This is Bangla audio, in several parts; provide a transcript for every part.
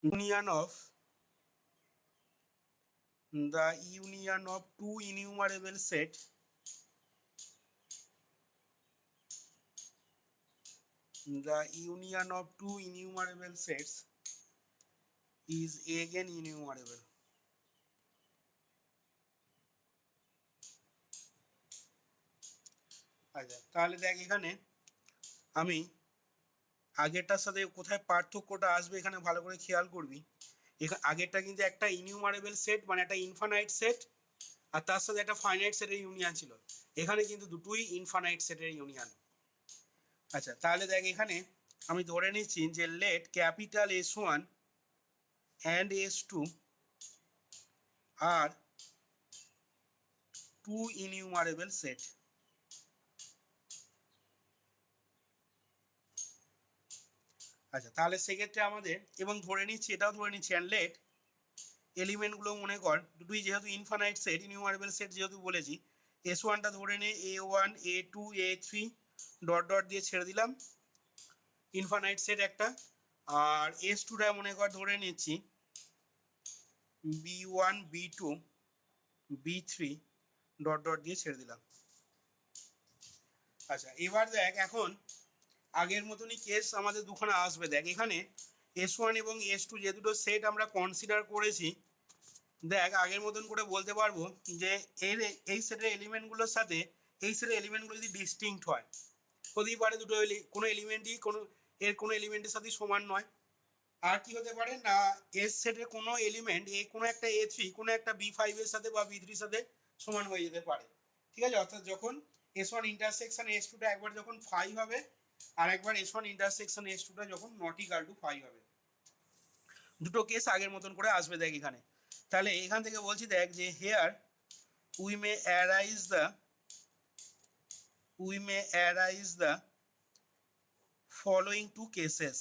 union of the union of two enumerable set is again enumerable. আচ্ছা, তাহলে দেখ এখানে আমি আগেরটার সাথে কোথায় পার্থক্যটা আসবে এখানে ভালো করে খেয়াল করবি। এখানে আগেরটা কিন্তু একটা ইনিউমারেবল সেট মানে একটা ইনফানাইট সেট, আর তার সাথে একটা ফাইনাইট সেটের ইউনিয়ন ছিল। এখানে কিন্তু দুটোই ইনফানাইট সেটের ইউনিয়ন। আচ্ছা, তাহলে দেখ এখানে আমি ধরে নিচ্ছি যে let capital S1 and S2 are two enumerable set. আচ্ছা, তাহলে সেক্ষেত্রে আমাদের এবং ধরে নিচ্ছি, এটাও ধরে নিচ্ছি অ্যান্ড লেট এলিমেন্টগুলো মনে কর দুটোই যেহেতু ইনফানাইট সেট, ইনিউমারেবল সেট যেহেতু বলেছি, S1টা ধরে নে A1 A2 A3 dot dot দিয়ে ছেড়ে দিলাম, ইনফানাইট সেট একটা। আর S2টা মনে কর ধরে নিচ্ছি B1 B2 B3 dot dot দিয়ে ছেড়ে দিলাম। আচ্ছা, এবার দেখ এখন আগের মতনই কেস আমাদের দুখানা আসবে। দেখ এখানে S1 এবং S2 যে দুটো সেট আমরা কনসিডার করেছি, দেখ আগের মতন করে বলতে পারবো যে এই সেটের এলিমেন্টগুলোর সাথে এই সেটের এলিমেন্টগুলো যদি ডিস্টিংক্ট হয়, হতেই পারে দুটো কোনো এলিমেন্টই কোনো এলিমেন্টের সাথে সমান নয়। আর কি হতে পারে না, এস সেটের কোনো এলিমেন্ট কোনো একটা A3 কোনো একটা B5 এর সাথে বা B3 সাথে সমান হয়ে যেতে পারে। ঠিক আছে, অর্থাৎ যখন S1 ইন্টারসেকশন S2টা একবার যখন 5 হবে আর একবার S1 ইন্টারসেকশন S2টা যখন নট ইকুয়াল টু 5 হবে, দুটো কেস আগের মতন করে আসবে। দেখ এখানে তাহলে এখান থেকে বলছি দেখ যে here we may arise the following two cases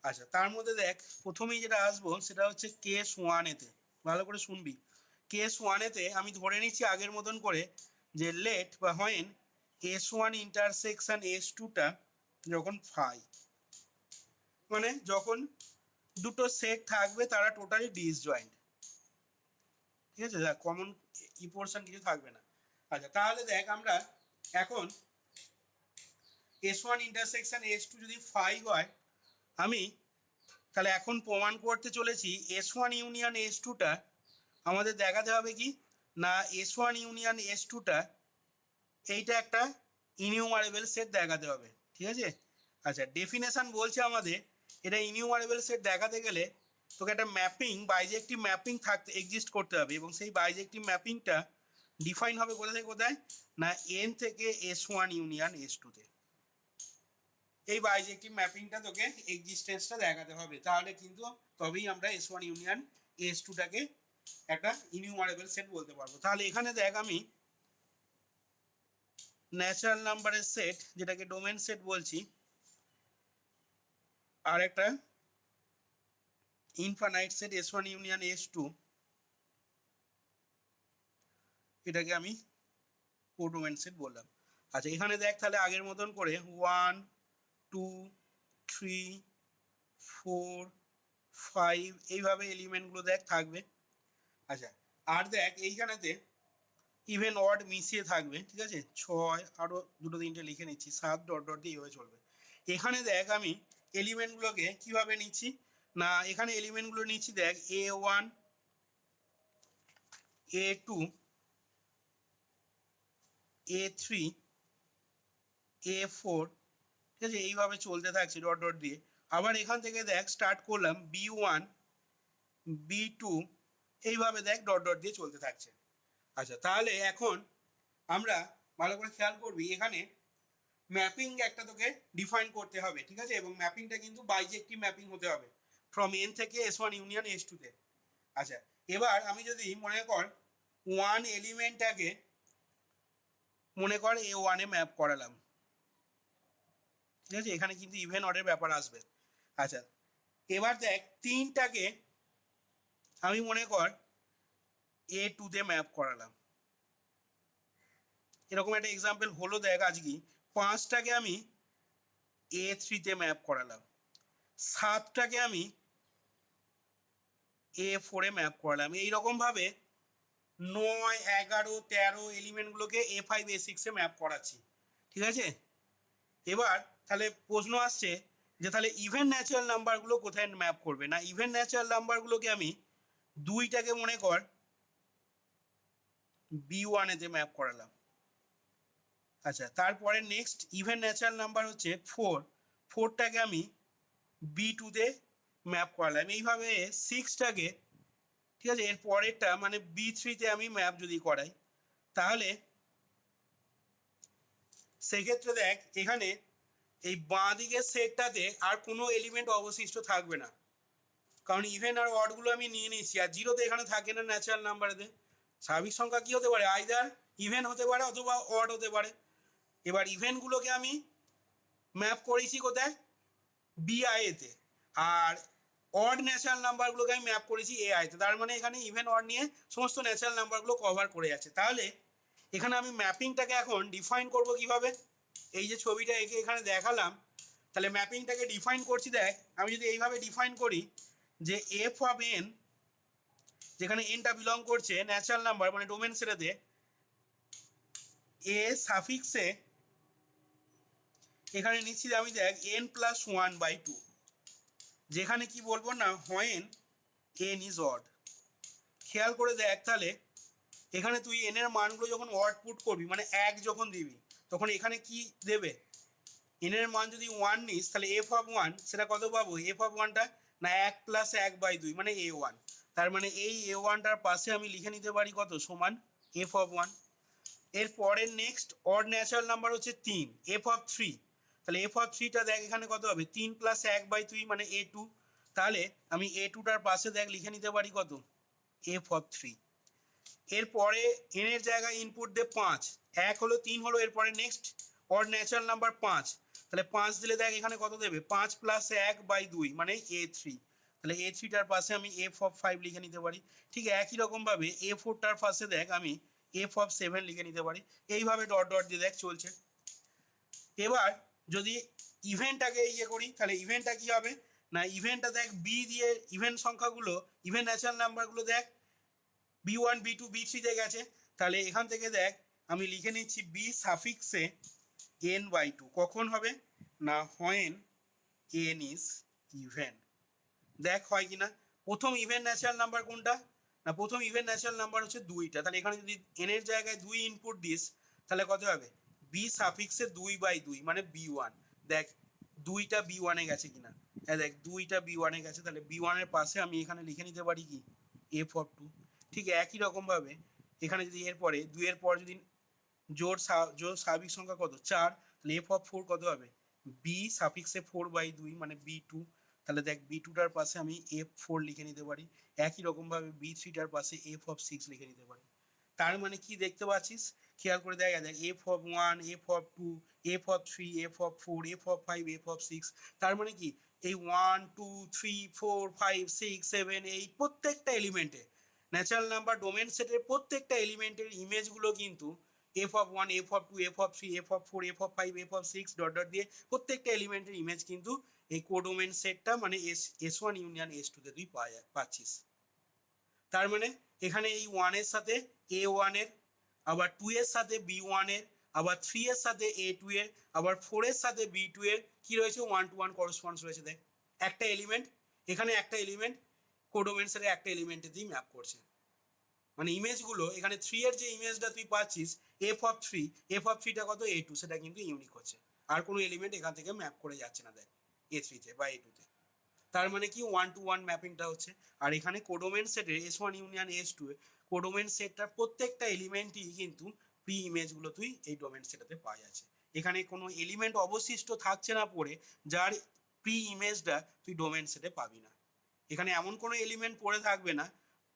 আচ্ছা, তার মধ্যে দেখ প্রথমেই যেটা আসবো সেটা হচ্ছে কেস ওয়ানেতে। ভালো করে শুনবি। কেস ওয়ানেতে আমি ধরে নিচ্ছি আগের মতন করে যে লেট বা হোয়েন S1 ইন্টারসেকশন S2টা যখন 5, মানে যখন দুটো সেট থাকবে তারা টোটালি ডিসজয়েন্ট। ঠিক আছে, দেখ কমন পোর্শন কিছু থাকবে না। আচ্ছা, তাহলে দেখ আমরা এখন S1 ইন্টারসেকশন S2 যদি 5 হয়, আমি তাহলে এখন প্রমাণ করতে চলেছি S1 ইউনিয়ন S2টা আমাদের দেখাতে হবে কি না, S1 ইউনিয়ন S2টা এইটা একটা ইনিউমারেবল সেট দেখাতে হবে। ঠিক আছে। আচ্ছা, ডেফিনেশন বলছে আমাদের এটা ইনিউমারেবল সেট দেখাতে গেলে তোকে একটা ম্যাপিং বাইজেক্টিভ ম্যাপিং এক্সিস্ট করতে হবে, এবং সেই বাইজেক্টিভ ম্যাপিংটা ডিফাইন হবে কোথা থেকে কোথায় না N থেকে S1 ইউনিয়ন S2তে। এই বাইজেক্টিভ ম্যাপিংটা তোকে এক্সিস্টেন্সটা দেখাতে হবে, তাহলে কিন্তু তবেই আমরা S1 ইউনিয়ন S2টাকে একটা ইনিউমারেবল সেট বলতে পারবো। তাহলে এখানে দেখ আমি ন্যাচারাল নাম্বারের সেট যেটাকে ডোমেন সেট বলছি, আর একটা infinite set S1 union S2, এটাকে আমি কোডোমেন সেট বললাম। আচ্ছা, এখানে দেখ তাহলে আগের মতন করে 1 2 3 4 5 এইভাবে এলিমেন্টগুলো দেখ থাকবে। আচ্ছা, আর দেখ এইখানেতে ইভেন অড মিশিয়ে থাকবে। ঠিক আছে, 6 আরও দুটো তিনটে লিখে নিচ্ছি, 7 ডট ডট দিয়ে এইভাবে চলবে। এখানে দেখ আমি এলিমেন্টগুলোকে কিভাবে নিচ্ছি না, এখানে এলিমেন্টগুলো নিচ্ছি দেখ A1 A2 A3 A4। ঠিক আছে, এইভাবে চলতে থাকছে ডট ডট দিয়ে। আবার এখান থেকে দেখ স্টার্ট করলাম B1 B2, এইভাবে দেখ ডট ডট দিয়ে চলতে থাকছে। আচ্ছা, তাহলে এখন আমরা ভালো করে খেয়াল করবি এখানে ম্যাপিং একটা তোকে ডিফাইন করতে হবে। ঠিক আছে, এবং ম্যাপিংটা কিন্তু বাইজেক্টিভ ম্যাপিং হতে হবে ফ্রম N থেকে S1 ইউনিয়ন S2তে। আচ্ছা, এবার আমি যদি মনে কর ওয়ান এলিমেন্টটাকে মনে কর A1-এ ম্যাপ করালাম। ঠিক আছে, এখানে কিন্তু ইভেন অর্ডারের ব্যাপার আসবে। আচ্ছা, এবার দেখ তিনটাকে আমি মনে কর A2-তে ম্যাপ করালাম। এরকম একটা এক্সাম্পল হলো দেখ আজকে 5টাকে আমি A3-তে ম্যাপ করালাম, 7টাকে আমি A4-এ ম্যাপ করালাম। এইরকমভাবে 9, 11, 13 এলিমেন্টগুলোকে A5, A6-এ ম্যাপ করাচ্ছি। ঠিক আছে, এবার তাহলে প্রশ্ন আসছে যে তাহলে ইভেন ন্যাচারাল নাম্বারগুলো কোথায় ম্যাপ করবে? না, ইভেন ন্যাচারাল নাম্বারগুলোকে আমি 2টাকে মনে কর B1-এতে ম্যাপ করালাম। আচ্ছা, তারপরে নেক্সট ইভেন ন্যাচারাল নাম্বার হচ্ছে 4টাকে আমি B2-তে ম্যাপ করালাম। এইভাবে 6টাকে, ঠিক আছে, এর পরেরটা মানে B3-তে আমি ম্যাপ যদি করাই, তাহলে সেক্ষেত্রে দেখ এখানে এই বাঁ দিকের সেটটাতে আর কোনো এলিমেন্ট অবশিষ্ট থাকবে না, কারণ ইভেন আর অডগুলো আমি নিয়ে নিয়েছি। আর জিরো তো এখানে থাকে না ন্যাচারাল নাম্বারেতে। স্বাভাবিক সংখ্যা কি হতে পারে? আইদার ইভেন হতে পারে অথবা অড হতে পারে। এবার ইভেন্টগুলোকে আমি ম্যাপ করেছি কোথায়? BI-তে, আর অড ন্যাচারাল নাম্বারগুলোকে আমি ম্যাপ করেছি AI-তে। তার মানে এখানে ইভেন অড নিয়ে সমস্ত ন্যাচারাল নাম্বারগুলো কভার করে যাচ্ছে। তাহলে এখানে আমি ম্যাপিংটাকে এখন ডিফাইন করব কিভাবে? এই যে ছবিটা এঁকে এখানে দেখালাম, তাহলে ম্যাপিংটাকে ডিফাইন করছি। দেখ আমি যদি এইভাবে ডিফাইন করি যে এফ অফ এন, যেখানে এনটা বিলং করছে ন্যাচারাল নাম্বার মানে ডোমেন সেটাতে, এ সাফিক্সে এখানে নিচ্ছি আমি দেখ n+1/2, যেখানে কি বলবো না হোয়েন n ইজ অড। খেয়াল করে দেখ তাহলে এখানে তুই n এর মানগুলো যখন অড পুট করবি মানে 1 যখন দিবি, তখন এখানে কি দেবে? n এর মান যদি 1 নিস তাহলে f অফ 1 সেটা কত পাবো? f অফ 1টা না 1+1/2 মানে a1। তার মানে এই a1টার পাশে আমি লিখে নিতে পারি কত? সমান f অফ 1। এর পরের নেক্সট অড ন্যাচারাল নাম্বার হচ্ছে 3, f অফ 3। তাহলে f অফ 3টা দেখ এখানে কত হবে? 3+1/3 মানে a2। তাহলে আমি a2টার পাশে দেখ লিখে নিতে পারি কত? f of 3। এরপরে n এর জায়গায় ইনপুট দে 5, 1 হলো 3 হলো, এরপরে নেক্সট অড ন্যাচারাল নাম্বার 5। তাহলে 5 দিলে দেখ এখানে কত দেবে? 5+1/2 মানে a3। তাহলে a3টার পাশে আমি f অফ 5 লিখে নিতে পারি। ঠিক একই রকমভাবে a4টার পাশে দেখ আমি f অফ 7 লিখে নিতে পারি। এইভাবে ডট ডট দিয়ে দেখ চলছে। এবার যদি ইভেন্টটাকে ইয়ে করি তাহলে ইভেন্টটা কি হবে? না, ইভেন্টটা দেখ বি দিয়ে ইভেন্ট সংখ্যাগুলো, ইভেন্ট ন্যাচারাল নাম্বারগুলো দেখ B1, B2, B3-তে গেছে। তাহলে এখান থেকে দেখ আমি লিখে নিচ্ছি B সাফিক্সে n/2। কখন হবে? না হোয়েন n ইজ ইভেন। দেখ হয় কিনা। প্রথম ইভেন্ট ন্যাচারাল নাম্বার কোনটা? না, প্রথম ইভেন্ট ন্যাচারাল নাম্বার হচ্ছে 2টা। তাহলে এখানে যদি n এর জায়গায় 2 ইনপুট দিস তাহলে কত হবে? B সাফিক্সে 2/2 মানে B1। দেখ 2টা B1-এ গেছে কিনা। হ্যাঁ দেখ 2টা B1-এ গেছে। তাহলে B1-এর পাশে আমি এখানে লিখে নিতে পারি কি? f of 2। ঠিক একই রকমভাবে এখানে যদি এরপরে 2-এর পর যদি জোর স্বাভাবিক সংখ্যা কত? 4। তাহলে f অফ 4 কত হবে? B সাফিক্সে 4/2 মানে B2। তাহলে দেখ B2টার পাশে আমি f4 লিখে নিতে পারি। একই রকমভাবে B3টার পাশে f অফ 6 লিখে নিতে পারি। তার মানে কি দেখতে পাচ্ছিস? খেয়াল করে দেখা যায় f of 1, f of 2, f of 3, f of 4, f of 5, f of 6। তার মানে কি এই 1, 2, 3, 4, 5, 6, 7, 8 প্রত্যেকটা এলিমেন্টে ন্যাচারাল নাম্বার ডোমেন সেটের প্রত্যেকটা এলিমেন্টের ইমেজগুলো কিন্তু f of 1, f of 2, f of 3, f of 4, f of 5, f of 6 dot dot দিয়ে প্রত্যেকটা এলিমেন্টের ইমেজ কিন্তু এই কোডোমেন সেটটা মানে S1 ইউনিয়ন S2 তে তুই পাচ্ছিস। তার মানে এখানে এই 1 এর সাথে A1 এর, আবার 2 এর সাথে B1 এর, আবার 3 এর সাথে A2 এর, আবার 4 এর সাথে B2 এর কি রয়েছে? 1 to 1 করসপন্ডস রয়েছে। দেখ একটা এলিমেন্ট, এখানে একটা এলিমেন্ট কোডোমেন সেটের একটা এলিমেন্টেতেই ম্যাপ করছে। মানে ইমেজগুলো এখানে 3 এর যে ইমেজটা তুই পাচ্ছিস f অফ 3, f অফ 3টা কত? A2, সেটা কিন্তু ইউনিক হচ্ছে। আর কোনো এলিমেন্ট এখান থেকে ম্যাপ করে যাচ্ছে না দেখ A3-তে বা A2-তে। তার মানে কি 1 to 1 ম্যাপিংটা হচ্ছে। আর এখানে কোডোমেন সেটের S1 ইউনিয়ন S2 এ কোডোমেন সেটটার প্রত্যেকটা এলিমেন্টই কিন্তু প্রি ইমেজগুলো তুই এই ডোমেন সেটাতে পাওয়া যাচ্ছে। এখানে কোনো এলিমেন্ট অবশিষ্ট থাকছে না পড়ে যার প্রি ইমেজটা তুই ডোমেন সেটে পাবি না। এখানে এমন কোনো এলিমেন্ট পড়ে থাকবে না,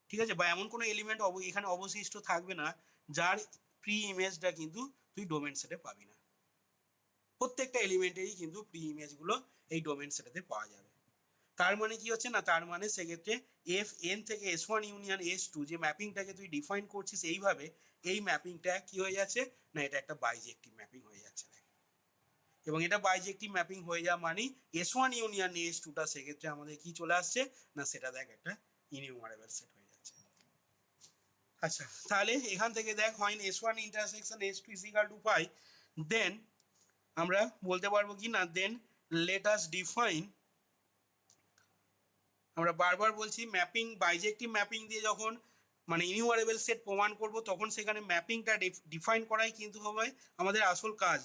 ঠিক আছে, বা এমন কোনো এলিমেন্ট এখানে অবশিষ্ট থাকবে না যার প্রি ইমেজটা কিন্তু তুই ডোমেন সেটে পাবি না। প্রত্যেকটা এলিমেন্টেরই কিন্তু প্রি ইমেজগুলো এই ডোমেন সেটাতে পাওয়া যাবে। তার মানে কি হচ্ছে না, তার মানে সেক্ষেত্রে FN থেকে S1 ইউনিয়ন S2 যে ম্যাপিংটাকে তুই ডিফাইন করছিস এইভাবে, এই ম্যাপিংটা কি হয়ে যাচ্ছে না, এটা একটা বাইজেক্টিভ ম্যাপিং হয়ে যাচ্ছে। এবং এটা বাইজেক্টিভ ম্যাপিং হয়ে যাওয়া মানে S1 ইউনিয়ন S2টা সেক্ষেত্রে আমাদের কি চলে আসছে না সেটা দেখ একটা ইনিউমারেবল সেট হয়ে যাচ্ছে। আচ্ছা তাহলে এখান থেকে দেখ হয় S1 intersection S2 is equal to pi, then আমরা বলতে পারবো কি না দেন লেট আস ডিফাইন, আমরা বারবার বলছি ম্যাপিং বাইজেক্টিভ ম্যাপিং দিয়ে যখন মানে ইনিউমারেবল সেট প্রমাণ করব তখন সেখানে ম্যাপিংটা ডিফাইন করাই কিন্তু হবে আমাদের আসল কাজ।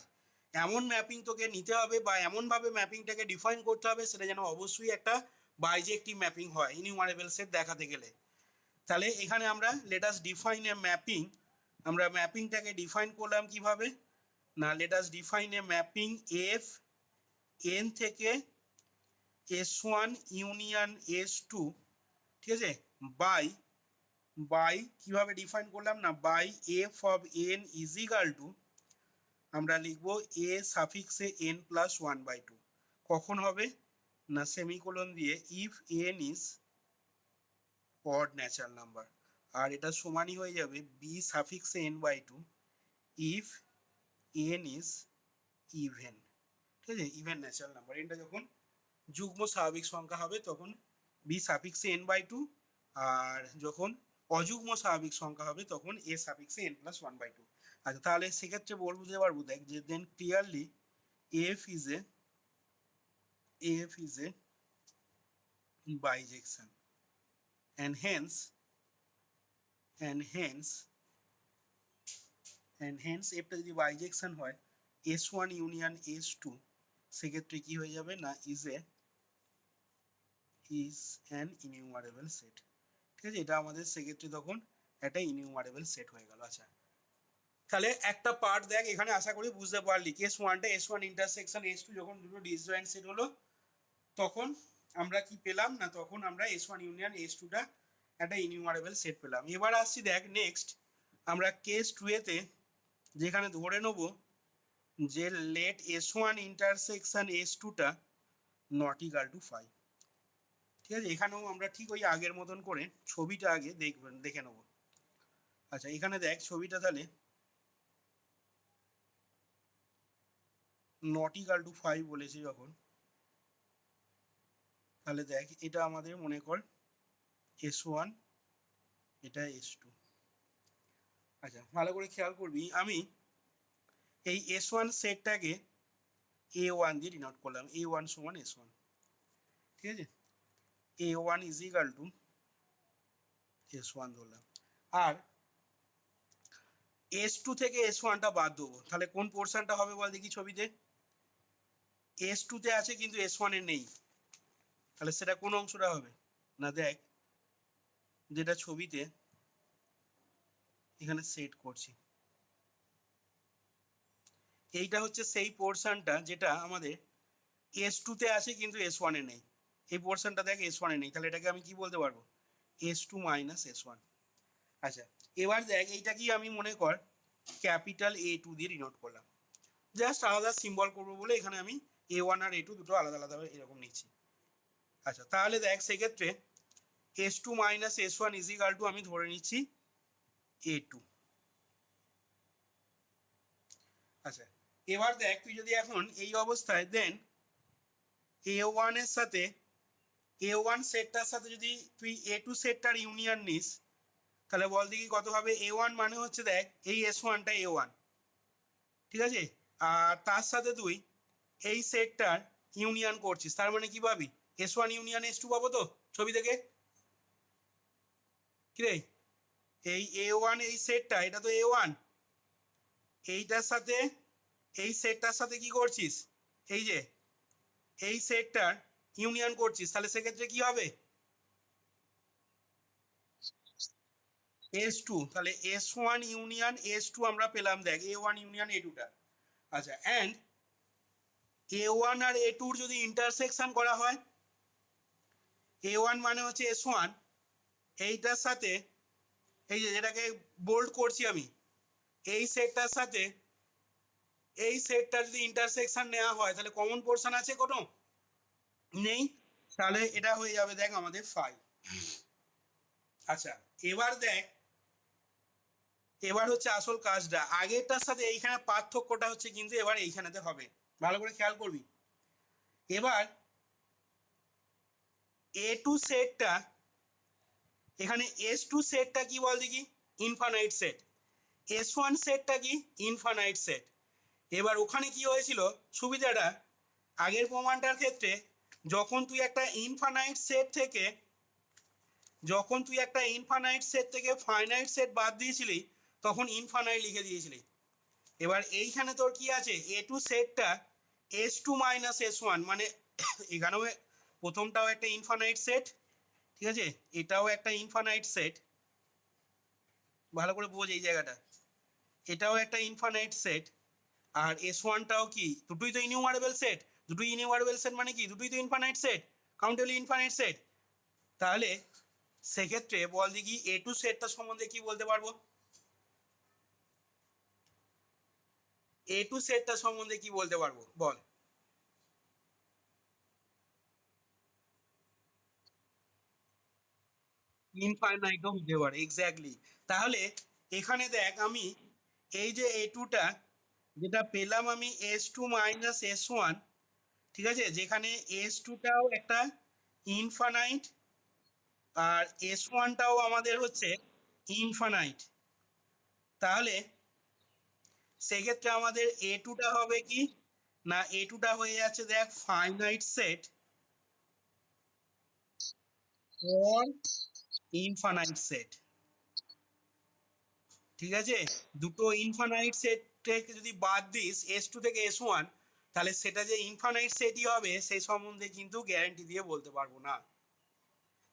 এমন ম্যাপিং তোকে নিতে হবে বা এমনভাবে ম্যাপিংটাকে ডিফাইন করতে হবে সেটা যেন অবশ্যই একটা বাইজেক্টিভ ম্যাপিং হয় ইনিউমারেবল সেট দেখাতে গেলে। তাহলে এখানে আমরা let us define a mapping, আমরা ম্যাপিংটাকে ডিফাইন করলাম কিভাবে না let us define a mapping F N থেকে S1 ইউনিয়ন S2, ঠিক আছে, বাই কিভাবে ডিফাইন করলাম না by f of n is equal to আমরা লিখবো এ সাফিক্সে n প্লাস 1/2, কখন হবে না সেমিকোলন দিয়ে if n is odd natural number, আর এটা সমানই হয়ে যাবে বি সাফিক্সে n/2 if n is even, ঠিক আছে, ইভেন ন্যাচারাল নাম্বার। এটা যখন যুগ্ম স্বাভাবিক সংখ্যা হবে তখন বি সাফিক্সে n/2, আর যখন অযুগ্ম স্বাভাবিক সংখ্যা হবে তখন এ সাফিক্সে n প্লাস 1/2। আচ্ছা তাহলে সেক্ষেত্রে বলতে পারবো দেখ যে then clearly F is a bijection and hence এফটা যদি বাইজেকশন হয় S1 ইউনিয়ন S2 সেক্ষেত্রে কি হয়ে যাবে না ইজ অ্যান ইনিউমারেবল সেট, ঠিক আছে, এটা আমাদের সেক্ষেত্রে তখন একটা ইনিউমারেবল সেট হয়ে গেল। আচ্ছা তাহলে একটা পার্ট দেখ এখানে আশা করি বুঝতে পারলি কেস ওয়ানটা S1 ইন্টারসেকশন S2 যখন দুটো ডিসজয়েন্ট সেট হলো তখন আমরা কি পেলাম না তখন আমরা S1 ইউনিয়ন S2টা একটা ইনিউমারেবল সেট পেলাম। এবার আসছি দেখ নেক্সট আমরা কেস 2 যেখানে ধরে নেব যে লেট S1 ইন্টারসেকশন S2টা নট ইকাল টু 5, ঠিক আছে, এখানেও আমরা ঠিক ওই আগের মতন করে ছবিটা আগে দেখে নেব। আচ্ছা এখানে দেখ ছবিটা তাহলে নট ইকাল টু 5 বলেছে যখন, তাহলে দেখ এটা আমাদের মনে কর S1 এটা S2। আচ্ছা ভালো করে খেয়াল করবি আমি এই S1 সেটটাকে A1 দিয়ে ডিনোট করলাম, A1 সমান S1, ঠিক আছে, A1 is equal two S1 ধরলাম, আর S2 থেকে S1টা বাদ দেবো, তাহলে কোন পোর্শনটা হবে বল দেখি ছবিতে, S2 তে আছে কিন্তু S1 এ নেই, তাহলে সেটা কোন অংশটা হবে না দেখ যেটা ছবিতে এখানে সেট করছি এইটা হচ্ছে সেই পোর্শনটা যেটা আমাদের S2 তে আছে কিন্তু S1 এ নেই, এই পোর্শনটা দেখ S1 এ নেই, তাহলে এটাকে আমি কি বলতে পারবো S2 মাইনাস S1। আচ্ছা এবার দেখ এইটা কি আমি মনে কর ক্যাপিটাল A2 দিয়ে ডিনোট করলাম, জাস্ট আলাদা সিম্বল করবো বলে এখানে আমি A1 আর A2 দুটো আলাদা আলাদা এরকম নিচ্ছি। আচ্ছা তাহলে দেখ সেক্ষেত্রে S2 minus S1 is equal two আমি ধরে নিচ্ছি A2। আচ্ছা এবার দেখ তুই যদি এখন এই অবস্থায় দেন A1 এর সাথে A1 সেটটার সাথে যদি তুই A2 সেটটার ইউনিয়ন নিস তাহলে বল দেখি কত হবে, A1 মানে হচ্ছে দেখ এই S1টা A1, ঠিক আছে, আর তার সাথে তুই এই সেটটার ইউনিয়ন করছিস তার মানে কি পাবি S1 ইউনিয়ন S2 পাবো তো ছবি থেকে, কি রে এই A1 এই সেটটা এটা তো A1, এইটার সাথে এই সেটটার সাথে কি করছিস এই যে এই সেটটার ইউনিয়ন করছিস, তাহলে সেক্ষেত্রে কি হবে S2, তাহলে S1 ইউনিয়ন S2 আমরা পেলাম দেখ A1 ইউনিয়ন A2টা। আচ্ছা অ্যান্ড A1 আর A2 যদি ইন্টারসেকশন করা হয় A1 মানে হচ্ছে S1 এইটার সাথে এই যে যেটাকে বোল্ড করছি আমি এই সেটটার সাথে এই সেটটা যদি ইন্টারসেকশন নেওয়া হয় তাহলে কমন পোর্শন আছে কোনো নেই, তাহলে এটা হয়ে যাবে দেখ আমাদের 5। আচ্ছা এবার দেখ এবার হচ্ছে আসল কাজটা আগেরটার সাথে এইখানে পার্থক্যটা হচ্ছে কিন্তু এবার এইখানেতে হবে, ভালো করে খেয়াল করবি। এবার A2 সেটটা, এখানে S2 সেটটা কি বল দেখি? Infinite set. S1 সেটটা কি? Infinite set. এবার ওখানে কি হয়েছিল সুবিধাটা, আগের প্রমাণটার ক্ষেত্রে যখন তুই একটা ইনফাইনাইট সেট থেকে ফাইনাইট সেট বাদ দিয়েছিলি তখন ইনফাইনাইট লিখে দিয়েছিলি। এবার এইখানে তোর কি আছে, A2 সেটটা S2 মাইনাস S1, মানে এখানেও প্রথমটাও একটা ইনফাইনাইট সেট, ঠিক আছে, এটাও একটা ইনফাইনাইট সেট, ভালো করে বোঝ এই জায়গাটা, এটাও একটা ইনফাইনাইট সেট, আর S1টাও কি, দুটোই তো ইনিউমারেবল সেট। দুটোই ইনিউমারেবল সেট মানে কি, দুটোই তো ইনফাইনাইট সেট, কাউন্টেবলি ইনফাইনাইট সেট। তাহলে সেক্ষেত্রে বল দেখি A2 সেটটা সম্বন্ধে কি বলতে পারবো? A2 সেটটা সম্বন্ধে কি বলতে পারবো বল? ইনফাইনাইটও হতে পারে, এক্স্যাক্টলি। তাহলে এখানে দেখ আমি এই যে A2টা যেটা পেলাম আমি S2 মাইনাস S1, ঠিক আছে, যেখানে S2টাও একটা ইনফাইনাইট আর S1টাও আমাদের হচ্ছে ইনফাইনাইট, তাহলে সেক্ষেত্রে আমাদের A2টা হবে কি না, A2টা হয়ে যাচ্ছে দেখ finite set or infinite set, ঠিক আছে। দুটো ইনফাইনাইট সেট থেকে যদি বাদ দিস S2 থেকে S1, তাহলে সেটা যে ইনফাইনাইট সেটই হবে সেই সম্বন্ধে কিন্তু গ্যারান্টি দিয়ে বলতে পারবো না।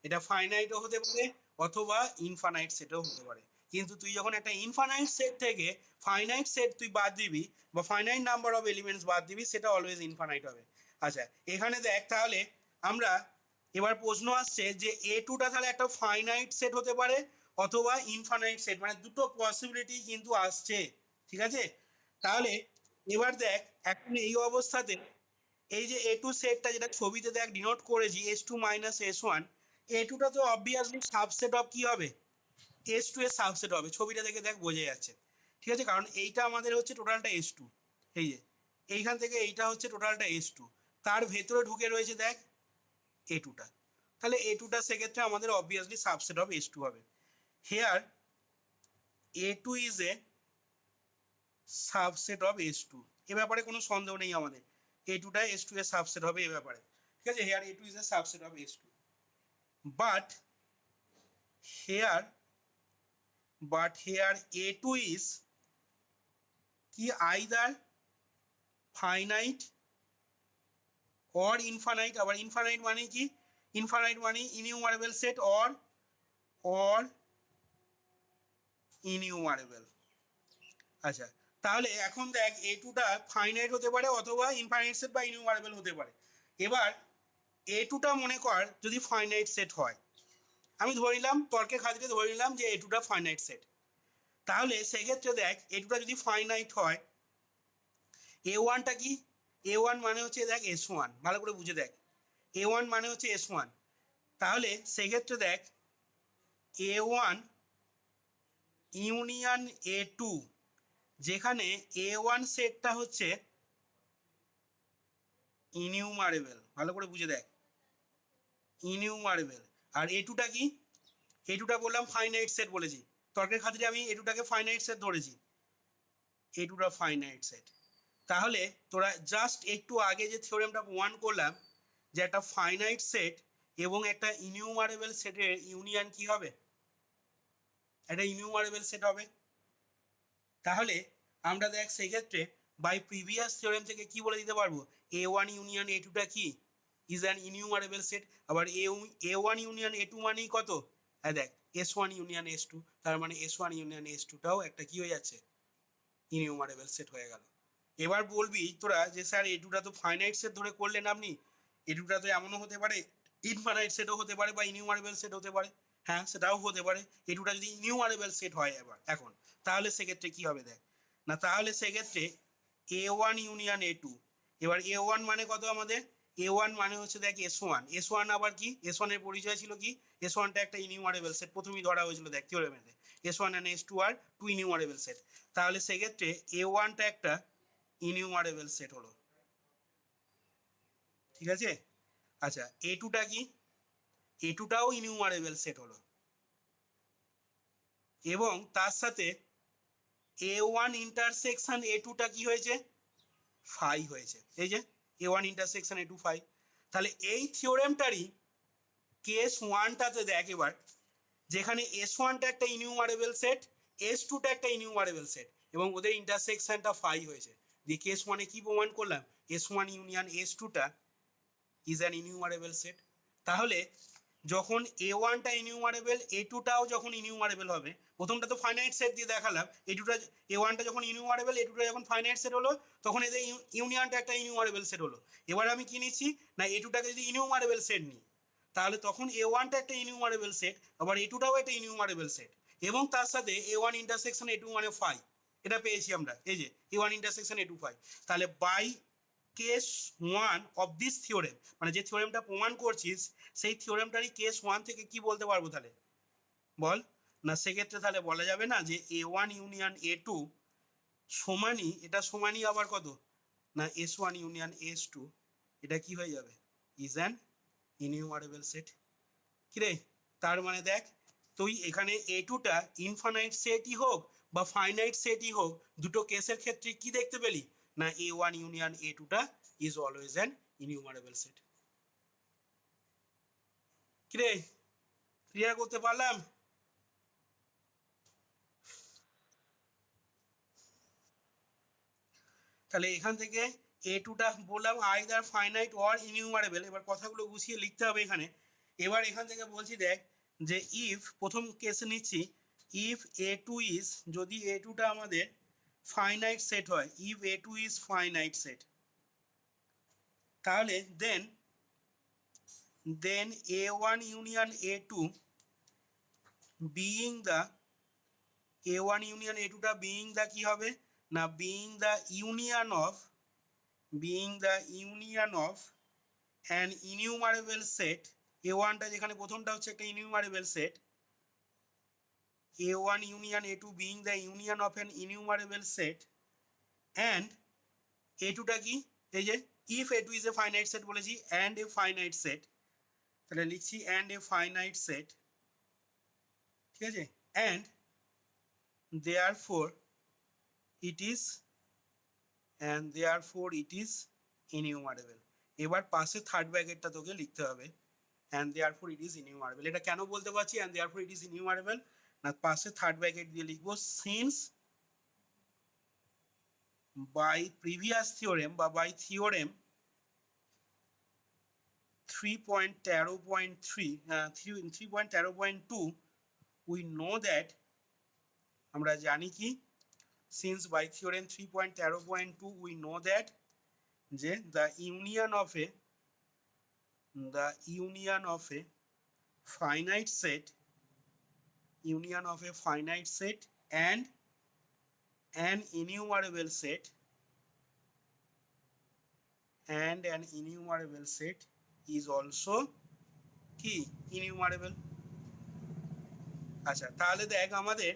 এটা ফাইনাইটও হতে পারে অথবা ইনফাইনাইট সেটও হতে পারে, কিন্তু তুই যখন একটা ইনফাইনাইট সেট থেকে ফাইনাইট সেট তুই বাদ দিবি বা ফাইনাইট নাম্বার অফ এলিমেন্টস বাদ দিবি, সেটা অলওয়েজ ইনফাইনাইট হবে। আচ্ছা, এখানে দেখ তাহলে আমরা এবার প্রশ্ন আসছে যে A2টা তাহলে একটা ফাইনাইট সেট হতে পারে অথবা ইনফাইনাইট সেট, মানে দুটো পসিবিলিটি কিন্তু আসছে, ঠিক আছে। তাহলে এবার দেখ এখন এই অবস্থাতে এই যে A2 সেটটা যেটা ছবিতে দেখ ডিনোট করেছি S2 মাইনাস S1, A2টা তো অবভিয়াসলি সাবসেট অফ কি হবে, S2 এর সাবসেট হবে, ছবিটা দেখে দেখ বোঝা যাচ্ছে, ঠিক আছে, কারণ এইটা আমাদের হচ্ছে টোটালটা S2, এই যে এইখান থেকে এইটা হচ্ছে টোটালটা S2, তার ভেতরে ঢুকে রয়েছে দেখ A2টা, তাহলে A2টা সেক্ষেত্রে আমাদের অবভিয়াসলি সাবসেট অফ S2 হবে। Here A2 is a subset of S2, এ ব্যাপারে কোনো সন্দেহ নেই আমাদের, A2টা S2 এর সাবসেট হবে এ ব্যাপারে, ঠিক আছে। Here A2 is a subset of S2, but here here A2 is কি either finite or infinite, আবার infinite মানে কি, infinite মানে innumerable set or innumerable। আচ্ছা, তাহলে এখন দেখ A2টা ফাইনাইট হতে পারে অথবা ইনফাইনাইট সেট বা ইনিউমারেবল হতে পারে। এবার A2টা মনে কর যদি ফাইনাইট সেট হয়, আমি ধরে নিলাম তর্কের খাতিরে ধরে নিলাম যে A2টা ফাইনাইট সেট, তাহলে সেক্ষেত্রে দেখ A2টা যদি ফাইনাইট হয়, A1টা কি, A1 মানে হচ্ছে দেখ S1, ভালো করে বুঝে দেখ, A1 মানে হচ্ছে S1, তাহলে সেক্ষেত্রে দেখ A1 ইউনিয়ন A2, যেখানে A1 সেটটা হচ্ছে ইনিউমারেবল, ভালো করে বুঝে দেখ, ইনিউমারেবল, আর A2টা কি, A2টা বললাম ফাইনাইট সেট বলেছি, তর্কের খাতিরে আমি A2টাকে ফাইনাইট সেট ধরেছি, A2টা ফাইনাইট সেট। তাহলে তোরা জাস্ট একটু আগে যে থিওরেমটা প্রমাণ করলাম যে একটা ফাইনাইট সেট এবং একটা ইনিউমারেবল সেটের ইউনিয়ন কি হবে, একটা ইনিউমারেবল সেট হবে। তাহলে আমরা দেখ সেক্ষেত্রে বাই প্রিভিয়াস থিওরেম থেকে কি বলে দিতে পারবো, A1 ইউনিয়ন A2টা কি, ইজ অ্যান ইনিউমারেবল সেট। আবার A1 ইউনিয়ন A2 মানেই কত, হ্যাঁ দেখ S1 ইউনিয়ন S2, তার মানে S1 ইউনিয়ন S2টাও একটা কি হয়ে যাচ্ছে, ইনিউমারেবল সেট হয়ে গেল। এবার বলবি তোরা যে স্যার A2টা তো ফাইনাইট সেট ধরে করলেন আপনি, A2টা তো এমনও হতে পারে ইনফাইনাইট সেটও হতে পারে বা ইনিউমারেবল সেট হতে পারে, হ্যাঁ সেটাও হতে পারে। A2টা যদি ইনিউমারেবল সেট হয় এবার এখন, তাহলে সেক্ষেত্রে কি হবে দেখ না, তাহলে সেক্ষেত্রে A1 ইউনিয়ন A2, এবার A1 মানে কত আমাদের, A1 মানে হচ্ছে দেখ S1, S1 আবার কি, S1 এর পরিচয় ছিল কি, S1টা একটা ইনিউমারেবল সেট, প্রথমেই ধরা হয়েছিল দেখ থিওরেমেতে, S1 and S2 are two enumerable set, তাহলে সেক্ষেত্রে A1টা একটা ইনিউমারেবল সেট হলো, ঠিক আছে। আচ্ছা এ টুটা কি, এ টুটাও ইনিউমারেবল সেট হলো এবং তার সাথে এ ওয়ান ইন্টারসেকশন এ টুটা কি হয়েছে, ফাই হয়েছে। এই যে A one intersection A two phi. তাহলে এই থিওরেমটারই কেস ওয়ানটাতে দেখ এবার, যেখানে এস ওয়ানটা একটা ইনিউমারেবল সেট, এস টুটা একটা ইনিউমারেবল সেট এবং ওদের ইন্টারসেকশনটা ফাই হয়েছে। দিয়ে কেস ওয়ানে কি প্রমাণ করলাম, এস ওয়ান ইউনিয়ন এস টুটা ইজ অ্যান ইনিউমারেবল সেট। তাহলে যখন এ ওয়ানটা ইনিউমারেবল, এ টুটাও যখন ইনিউমারেবল হবে, প্রথমটা তো ফাইনাইট সেট দিয়ে দেখালাম, এ টুটা এ ওয়ানটা যখন ইনিউমারেবল, এ টুটা যখন ফাইনাইট সেট হলো, তখন এদের ইউনিয়নটা একটা ইনিউমারেবল সেট হলো। এবার আমি কি নিচ্ছি না, এ টুটাকে যদি ইনিউমারেবল সেট নিই, তাহলে তখন এ ওয়ানটা একটা ইনিউমারেবল সেট, আবার এ টুটাও একটা ইনিউমারেবল সেট এবং তার সাথে A one intersection A two মানে ফাই, এটা পেয়েছি আমরা। এই যে A one intersection A two phi. তাহলে by case one of this theorem, মানে যে থিওরেমটা প্রমাণ করছিস সেই থিওরেমটারই কেস ওয়ান থেকে কি বলতে পারবো তাহলে বল না, সেক্ষেত্রে তাহলে বলা যাবে না যে A one union A two সমানই, এটা সমানই আবার কত না S one union S two, এটা কি হয়ে যাবে, ইজ অ্যান ইনিউমারেবল সেট। কি রে, তার মানে দেখ তুই এখানে এ টুটা ইনফাইনাইট সেটই হোক বা ফাইনাইট সেটই হোক, দুটো কেসের ক্ষেত্রে কি দেখতে পেলি না এ ওয়ান ইউনিয়ন এ টুটা is always an innumerable set. কি রে, ক্লিয়ার করতে পারলাম? তাহলে এখান থেকে এ টুটা বললাম আইদার ফাইনাইট অর ইনিউমারেবল। এবার কথাগুলো গুছিয়ে লিখতে হবে এখানে। এবার এখান থেকে বলছি দেখ যে ইফ, প্রথম কেসে নিচ্ছি, ইফ এ টু ইজ, যদি এ টুটা আমাদের ফাইনাইট সেট হয়, if A two is finite set, তাহলে then A one union A two being the, A one union A টুটা বিইং দ্য কি হবে না, being the union of, being the union of an innumerable set, A ওয়ানটা যেখানে প্রথমটা হচ্ছে একটা innumerable set, A one union A two being the union of an innumerable set, and A টুটা কি, এই যে if A two is a finite set বলেছি, অ্যান্ড এ ফাইনাইট সেট, তাহলে লিখছি অ্যান্ড এ ফাইনাইট সেট, ঠিক আছে, and therefore it is, and therefore it is enumerable. এবার পাশে থার্ড ব্র্যাকেটটা তোকে লিখতে হবে, and therefore it is enumerable. এটা কেন বলতে পারছি and therefore it is enumerable না, পাশে থার্ড ব্র্যাকেট দিয়ে লিখবো সিন্স বাই প্রিভিয়াস থিওরেম বা by theorem 3.13.2 we know that, আমরা জানি কি, since by theorem 3.13.2 we know that যে the union of a finite set, union of a finite set and an innumerable set, and an innumerable set is also কি innumerable। আচ্ছা তাহলে দেখ আমাদের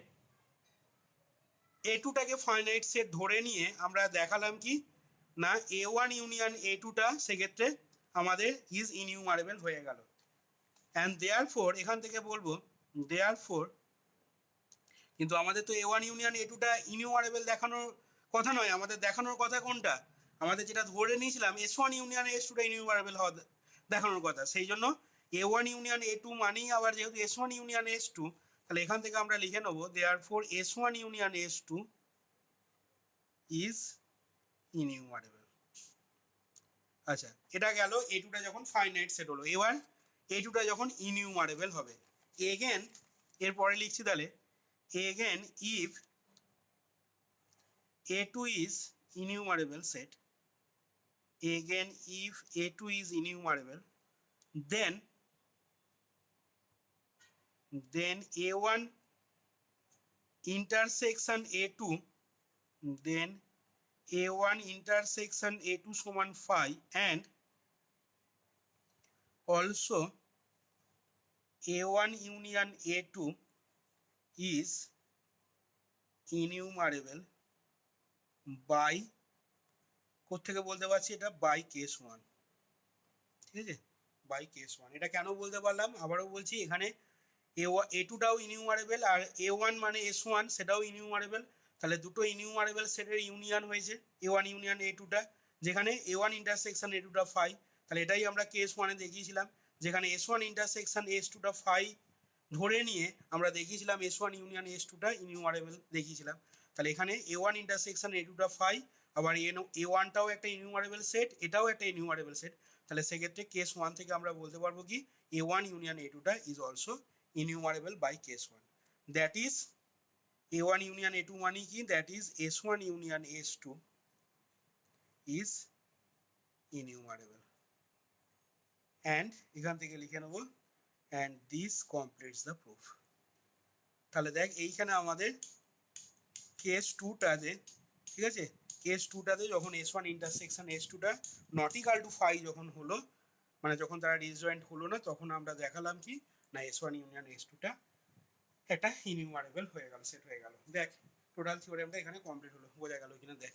এ টুটাকে ফাইনাইট সেট ধরে নিয়ে আমরা দেখালাম কি না এ ওয়ান ইউনিয়ন এ টুটা সেক্ষেত্রে আমাদের ইজ ইনইউমারেবল হয়ে গেল। অ্যান্ড দেয়ার ফোর, এখান থেকে বলবো দেয়ার ফোর, কিন্তু আমাদের তো এ ওয়ান ইউনিয়ন এ টুটা ইনইউমারেবল দেখানোর কথা নয়, আমাদের দেখানোর কথা কোনটা, আমাদের যেটা ধরে নিয়েছিলাম এস ওয়ান ইউনিয়ন এস টুটা ইনইউমারেবল হওয়া দেখানোর কথা। সেই জন্য A one union A two মানেই আবার যেহেতু S one union S two, তাহলে এখান থেকে আমরা লিখে নেবো therefore S one union S two is innumerable. আচ্ছা এটা গেল এ টুটা যখন ফাইনাইট সেট হলো। এবার এ টুটা যখন ইনইউমারেবল হবে, এগেন এরপরে লিখছি তাহলে again if a2 is innumerable set, again if a2 is innumerable, then a1 intersection a2, then a1 intersection a2 সমান phi, and also a1 union a2 is innumerable by, কোথেকে বলতে পারছি এটা, বাই কেস ওয়ান। ঠিক আছে, বাই কেস ওয়ান। এটা কেন বলতে পারলাম আবারও বলছি, এখানে এ টুটাও ইনিউমারেবল আর এ ওয়ান মানে এস ওয়ান সেটাও ইনিউমারেবল, তাহলে দুটো ইনিউমারেবল সেটের ইউনিয়ন হয়েছে এ ওয়ান ইউনিয়ন এ টুটা, যেখানে এ ওয়ান ইন্টারসেকশন এ টুটা ফাই। তাহলে এটাই আমরা কেস ওয়ানে দেখিয়েছিলাম, যেখানে এস ওয়ান ইন্টারসেকশন এস টুটা ফাই ধরে নিয়ে আমরা দেখিয়েছিলাম এস ওয়ান ইউনিয়ন এস টুটা ইনিউমারেবল দেখিয়েছিলাম। তাহলে এখানে এ ওয়ান ইন্টারসেকশন এ টুটা ফাই, আবার এ ওয়ানটাও একটা ইনিউমারেবল সেট, এটাও একটা ইনিউমারেবল সেট। তাহলে সেক্ষেত্রে কেস ওয়ান থেকে আমরা বলতে পারবো কি এ ওয়ান ইউনিয়ন এ টুটা is also enumerable by case 1, that is a1 union a2 মানে কি, that is s1 union s2 is enumerable, and এখান থেকে লিখে নেব and this completes the proof। তাহলে দেখ এইখানে আমাদের কেস 2টাতে, ঠিক আছে, কেস 2টাতে যখন s1 ইন্টারসেকশন s2টা নট ইকাল টু ফাই যখন হলো, মানে যখন তারা ডিসজয়েন্ট হলো না, তখন আমরা দেখালাম কি না s1 ইউনিয়ন s2টা একটা ইনিউমারেবল হয়ে গেল, সেট হয়ে গেল। দেখ টোটাল থিওরেমটা এখানে কমপ্লিট হলো, বোঝা গেল কিনা দেখ।